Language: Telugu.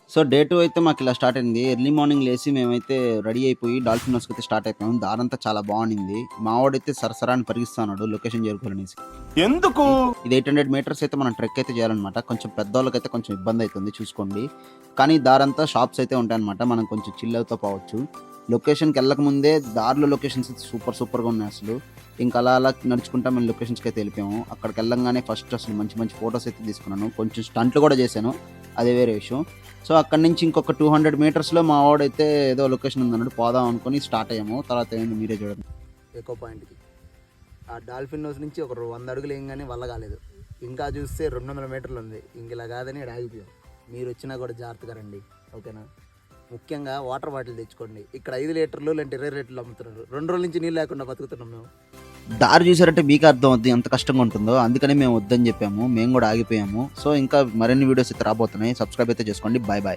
సో డే 2 అయితే మాకిలా స్టార్ట్ అయింది. ఎర్లీ మార్నింగ్ లేసి మేమైతే రెడీ అయిపోయి డాల్ఫిన్ హౌస్‌కైతే స్టార్ట్ అయిపోయాం. దారంతా చాలా బావుండింది. మావోడైతే సరసరా అని పరిగిస్తా ఉన్నాడు లొకేషన్ చేరుకోవాలనేసి. ఎందుకు? ఇది 800 మీటర్స్ అయితే మనం ట్రెక్ అయితే చేయాలనమాట. కొంచెం పెద్దోళ్ళకైతే కొంచెం ఇబ్బందయితుంది చూసుకోండి. కానీ దారంతా షాప్స్ అయితే ఉంటాయనమాట. మనం కొంచెం చిల్ అవుతా పోవచ్చు. లొకేషన్‌కెళ్ళక ముందే దారిలో లొకేషన్స్ అయితే సూపర్‌గా ఉన్నాయి అసలు. ఇంకా అలా అలా నడుచుకుంటా మేము లొకేషన్స్‌కైతే ఎళ్ళిపోయాము. అక్కడికెళ్ళంగానే ఫస్ట్ అసలు మంచి మంచి ఫోటోస్ అయితే తీసుకున్నాను. కొంచెం స్టంట్లు కూడా చేశాను. అది వేరే విషయం. సో అక్కడి నుంచి ఇంకొక 200 మీటర్స్‌లో మా వాడైతే ఏదో లొకేషన్ ఉందన్నాడు. పోదాం అనుకోని స్టార్ట్ అయ్యాము. తర్వాత ఏమైందో మీరే చూడండి. ఎకో పాయింట్‌కి. ఆ డాల్ఫిన్ హౌస్ నుంచి ఒక 100 అడుగులు ఏంగానే వల్ల కాలేదు. ఇంకా చూస్తే 200 మీటర్లు ఉంది. ఇంక ఇలా కాదని ఈడ ఆగిపోయాం. మీరు వచ్చినా కూడా జాగ్రత్తగా రండి. ఓకేనా? ముఖ్యంగా వాటర్ బాటిల్ తెచ్చుకోండి. ఇక్కడ 5 లీటర్లు లేదంటే 20 లీటర్లు అమ్ముతున్నారు. 2 రోజుల నుంచి నీళ్ళు లేకుండా బతుకుతున్నాం మేము. దారి చూసారంటే మీకే అర్థం అవుద్ది ఎంత కష్టంగా ఉంటుందో. అందుకనే మేము వద్దని చెప్పాము. మేము కూడా ఆగిపోయాము. సో ఇంకా మరిన్ని వీడియోస్ అయితే రాబోతున్నాయి. సబ్స్క్రైబ్ అయితే చేసుకోండి. Bye bye.